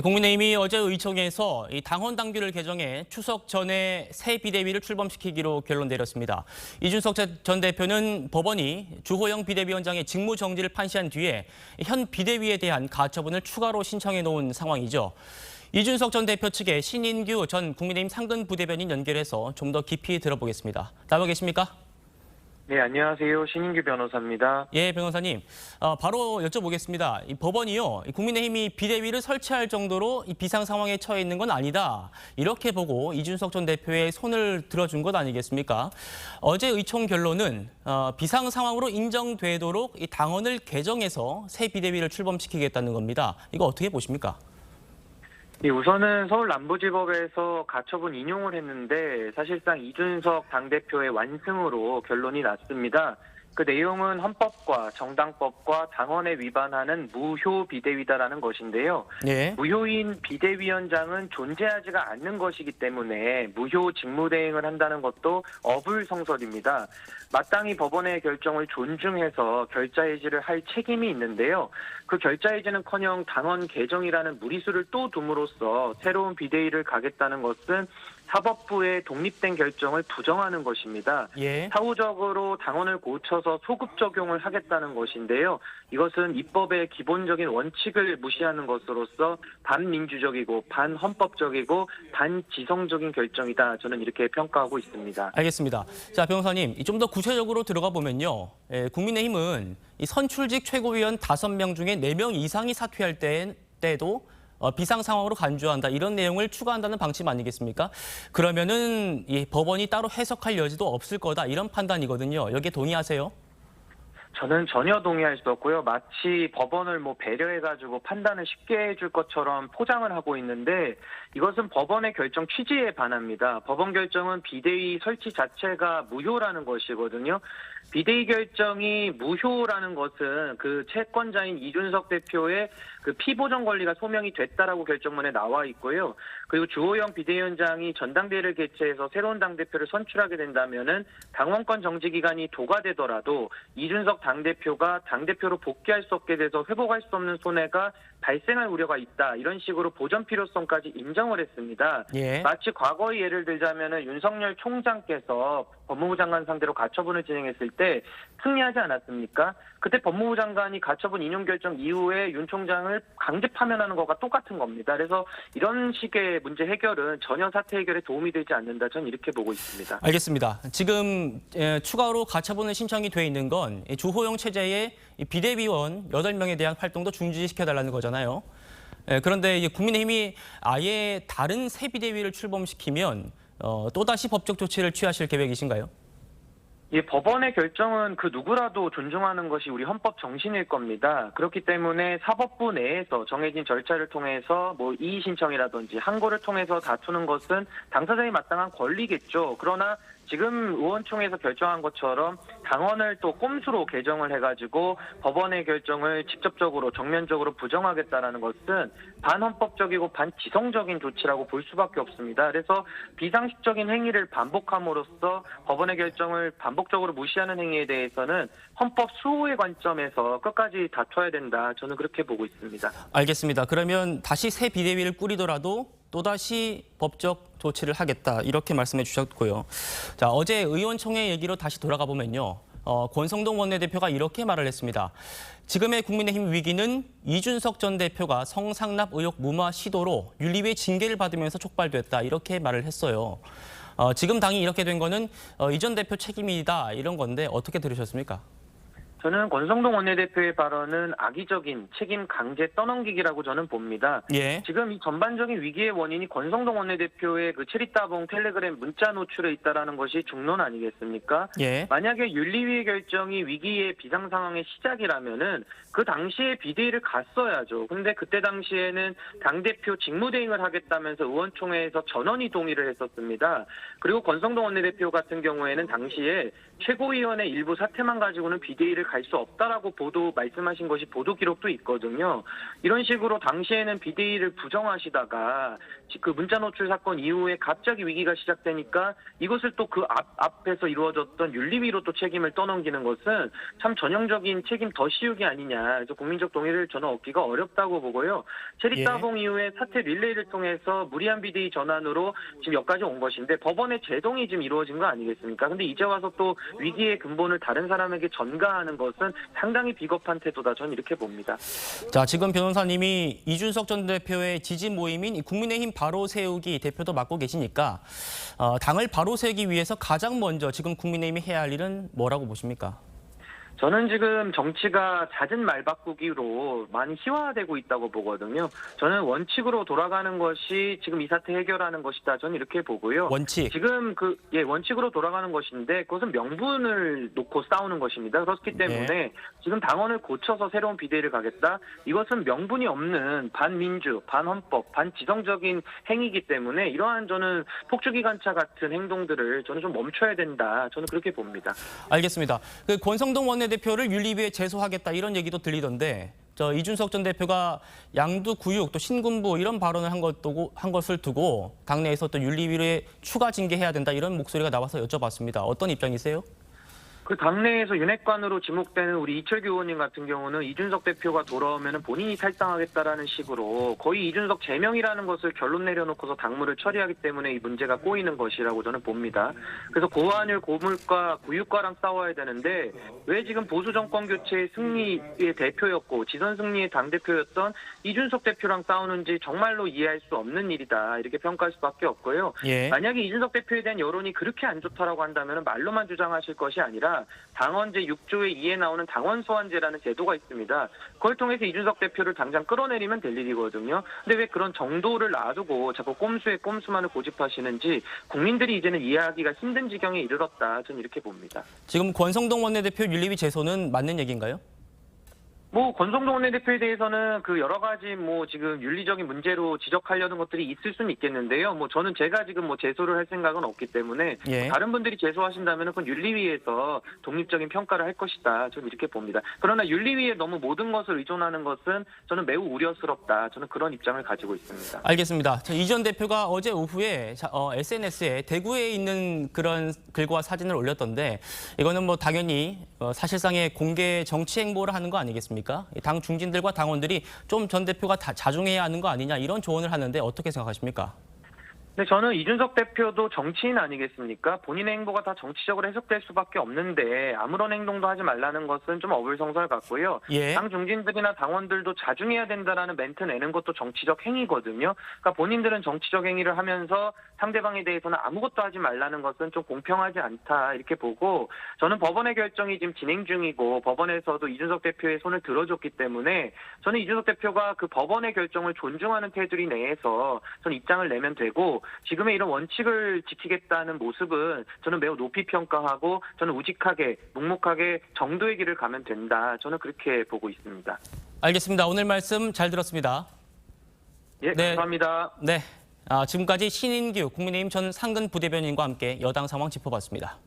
국민의힘이 어제 의총에서 이 당원 당규를 개정해 추석 전에 새 비대위를 출범시키기로 결론 내렸습니다. 이준석 전 대표는 법원이 주호영 비대위원장의 직무 정지를 판시한 뒤에 현 비대위에 대한 가처분을 추가로 신청해 놓은 상황이죠. 이준석 전 대표 측의 신인규 전 국민의힘 상근 부대변인 연결해서 좀 더 깊이 들어보겠습니다. 나와 계십니까? 네, 안녕하세요. 신인규 변호사입니다. 예, 변호사님. 바로 여쭤보겠습니다. 이 법원이요, 국민의힘이 비대위를 설치할 정도로 이 비상 상황에 처해 있는 건 아니다. 이렇게 보고 이준석 전 대표의 손을 들어준 것 아니겠습니까? 어제 의총 결론은 비상 상황으로 인정되도록 이 당원을 개정해서 새 비대위를 출범시키겠다는 겁니다. 이거 어떻게 보십니까? 네, 우선은 서울남부지법에서 가처분 인용을 했는데 사실상 이준석 당대표의 완승으로 결론이 났습니다. 그 내용은 헌법과 정당법과 당원에 위반하는 무효 비대위다라는 것인데요. 예. 무효인 비대위원장은 존재하지가 않는 것이기 때문에 무효 직무대행을 한다는 것도 어불성설입니다. 마땅히 법원의 결정을 존중해서 결자해지를 할 책임이 있는데요. 그 결자해지는커녕 당원 개정이라는 무리수를 또 둠으로써 새로운 비대위를 가겠다는 것은 사법부의 독립된 결정을 부정하는 것입니다. 예. 사후적으로 당원을 고쳐서 소급 적용을 하겠다는 것인데요. 이것은 입법의 기본적인 원칙을 무시하는 것으로서 반민주적이고 반헌법적이고 반지성적인 결정이다. 저는 이렇게 평가하고 있습니다. 알겠습니다. 자, 변호사님, 좀 더 구체적으로 들어가 보면요. 국민의힘은 이 선출직 최고위원 5명 중에 4명 이상이 사퇴할 때도 비상 상황으로 간주한다. 이런 내용을 추가한다는 방침 아니겠습니까? 그러면은 이 법원이 따로 해석할 여지도 없을 거다. 이런 판단이거든요. 여기에 동의하세요? 저는 전혀 동의할 수 없고요. 마치 법원을 배려해가지고 판단을 쉽게 해줄 것처럼 포장을 하고 있는데 이것은 법원의 결정 취지에 반합니다. 법원 결정은 비대위 설치 자체가 무효라는 것이거든요. 비대위 결정이 무효라는 것은 그 채권자인 이준석 대표의 그 피보정 권리가 소명이 됐다라고 결정문에 나와 있고요. 그리고 주호영 비대위원장이 전당대회를 개최해서 새로운 당대표를 선출하게 된다면은 당원권 정지 기간이 도과되더라도 이준석 당대표가 당대표로 복귀할 수 없게 돼서 회복할 수 없는 손해가 발생할 우려가 있다. 이런 식으로 보전 필요성까지 인정을 했습니다. 예. 마치 과거의 예를 들자면은 윤석열 총장께서 법무부 장관 상대로 가처분을 진행했을 때 승리하지 않았습니까? 그때 법무부 장관이 가처분 인용 결정 이후에 윤 총장을 강제 파면하는 것과 똑같은 겁니다. 그래서 이런 식의 문제 해결은 전혀 사태 해결에 도움이 되지 않는다. 저는 이렇게 보고 있습니다. 알겠습니다. 지금 추가로 가처분을 신청이 돼 있는 건 주호영 체제의 비대위원 8명에 대한 활동도 중지시켜달라는 거잖아요. 그런데 국민의힘이 아예 다른 새 비대위를 출범시키면 또다시 법적 조치를 취하실 계획이신가요? 예, 법원의 결정은 그 누구라도 존중하는 것이 우리 헌법 정신일 겁니다. 그렇기 때문에 사법부 내에서 정해진 절차를 통해서 이의 신청이라든지 항고를 통해서 다투는 것은 당사자의 마땅한 권리겠죠. 그러나 지금 의원총회에서 결정한 것처럼 당원을 또 꼼수로 개정을 해가지고 법원의 결정을 직접적으로 정면적으로 부정하겠다라는 것은 반헌법적이고 반지성적인 조치라고 볼 수밖에 없습니다. 그래서 비상식적인 행위를 반복함으로써 법원의 결정을 반복적으로 무시하는 행위에 대해서는 헌법 수호의 관점에서 끝까지 다퉈야 된다. 저는 그렇게 보고 있습니다. 알겠습니다. 그러면 다시 새 비대위를 꾸리더라도 또다시 법적 조치를 하겠다. 이렇게 말씀해 주셨고요. 자, 어제 의원총회 얘기로 다시 돌아가 보면요. 권성동 원내대표가 이렇게 말을 했습니다. 지금의 국민의힘 위기는 이준석 전 대표가 성상납 의혹 무마 시도로 윤리위 징계를 받으면서 촉발됐다. 이렇게 말을 했어요. 지금 당이 이렇게 된 거는 이 전 대표 책임이다. 이런 건데 어떻게 들으셨습니까? 저는 권성동 원내대표의 발언은 악의적인 책임 강제 떠넘기기라고 저는 봅니다. 예. 지금 이 전반적인 위기의 원인이 권성동 원내대표의 그 체리따봉 텔레그램 문자 노출에 있다라는 것이 중론 아니겠습니까? 예. 만약에 윤리위의 결정이 위기의 비상 상황의 시작이라면은 그 당시에 비대위를 갔어야죠. 근데 그때 당시에는 당대표 직무대행을 하겠다면서 의원총회에서 전원이 동의를 했었습니다. 그리고 권성동 원내대표 같은 경우에는 당시에 최고위원회 일부 사태만 가지고는 비대위를 갈 수 없다라고 말씀하신 것이 보도 기록도 있거든요. 이런 식으로 당시에는 비대위를 부정하시다가 그 문자 노출 사건 이후에 갑자기 위기가 시작되니까 이것을 또 그 앞에서 이루어졌던 윤리위로 또 책임을 떠넘기는 것은 참 전형적인 책임 더 씌우기 아니냐. 그래서 국민적 동의를 저는 얻기가 어렵다고 보고요. 체리따봉 이후에 사퇴 릴레이를 통해서 무리한 비대위 전환으로 지금 여기까지 온 것인데 법원의 제동이 지금 이루어진 거 아니겠습니까? 근데 이제 와서 또 위기의 근본을 다른 사람에게 전가하는 것은 상당히 비겁한 태도다. 저는 이렇게 봅니다. 자, 지금 변호사님이 이준석 전 대표의 지지 모임인 국민의힘 바로 세우기 대표도 맡고 계시니까 당을 바로 세우기 위해서 가장 먼저 지금 국민의힘이 해야 할 일은 뭐라고 보십니까? 저는 지금 정치가 잦은 말 바꾸기로 많이 희화화되고 있다고 보거든요. 저는 원칙으로 돌아가는 것이 지금 이 사태 해결하는 것이다. 저는 이렇게 보고요. 원칙. 지금 원칙으로 돌아가는 것인데 그것은 명분을 놓고 싸우는 것입니다. 그렇기 때문에 지금 당원을 고쳐서 새로운 비대위를 가겠다. 이것은 명분이 없는 반민주, 반헌법, 반지성적인 행위이기 때문에 이러한 저는 폭주기관차 같은 행동들을 저는 좀 멈춰야 된다. 저는 그렇게 봅니다. 알겠습니다. 그 권성동 원내대표를 윤리위에 제소하겠다 이런 얘기도 들리던데 이준석 전 대표가 양두 구육 또 신군부 이런 발언을 한 것을 두고 당내에서 또 윤리위에 추가 징계해야 된다 이런 목소리가 나와서 여쭤봤습니다. 어떤 입장이세요? 그 당내에서 윤핵관으로 지목되는 우리 이철규 의원님 같은 경우는 이준석 대표가 돌아오면 본인이 탈당하겠다라는 식으로 거의 이준석 제명이라는 것을 결론 내려놓고서 당무를 처리하기 때문에 이 문제가 꼬이는 것이라고 저는 봅니다. 그래서 고환율 고물가 구유가랑 싸워야 되는데 왜 지금 보수 정권 교체의 승리의 대표였고 지선 승리의 당대표였던 이준석 대표랑 싸우는지 정말로 이해할 수 없는 일이다. 이렇게 평가할 수밖에 없고요. 예. 만약에 이준석 대표에 대한 여론이 그렇게 안 좋다라고 한다면 말로만 주장하실 것이 아니라 당원제 6조의 2에 나오는 당원 소환제라는 제도가 있습니다. 그걸 통해서 이준석 대표를 당장 끌어내리면 될 일이거든요. 근데 왜 그런 정도를 놔두고 자꾸 꼼수에 꼼수만을 고집하시는지 국민들이 이제는 이해하기가 힘든 지경에 이르렀다. 저는 이렇게 봅니다. 지금 권성동 원내대표 윤리위 제소는 맞는 얘기인가요? 권성동 원내대표에 대해서는 그 여러 가지 지금 윤리적인 문제로 지적하려는 것들이 있을 수는 있겠는데요. 저는 제가 지금 제소를 할 생각은 없기 때문에 예. 다른 분들이 제소하신다면 그건 윤리위에서 독립적인 평가를 할 것이다. 저는 이렇게 봅니다. 그러나 윤리위에 너무 모든 것을 의존하는 것은 저는 매우 우려스럽다. 저는 그런 입장을 가지고 있습니다. 알겠습니다. 이 전 대표가 어제 오후에 SNS에 대구에 있는 그런 글과 사진을 올렸던데 이거는 당연히 사실상의 공개 정치 행보를 하는 거 아니겠습니까? 당 중진들과 당원들이 좀 전 대표가 다 자중해야 하는 거 아니냐 이런 조언을 하는데 어떻게 생각하십니까? 네, 저는 이준석 대표도 정치인 아니겠습니까? 본인의 행보가 다 정치적으로 해석될 수밖에 없는데 아무런 행동도 하지 말라는 것은 좀 어불성설 같고요. 예. 당 중진들이나 당원들도 자중해야 된다라는 멘트 내는 것도 정치적 행위거든요. 그러니까 본인들은 정치적 행위를 하면서 상대방에 대해서는 아무것도 하지 말라는 것은 좀 공평하지 않다 이렇게 보고 저는 법원의 결정이 지금 진행 중이고 법원에서도 이준석 대표의 손을 들어줬기 때문에 저는 이준석 대표가 그 법원의 결정을 존중하는 테두리 내에서 저는 입장을 내면 되고 지금의 이런 원칙을 지키겠다는 모습은 저는 매우 높이 평가하고 저는 우직하게 묵묵하게 정도의 길을 가면 된다. 저는 그렇게 보고 있습니다. 알겠습니다. 오늘 말씀 잘 들었습니다. 예, 네. 감사합니다. 네. 지금까지 신인규 국민의힘 전 상근 부대변인과 함께 여당 상황 짚어봤습니다.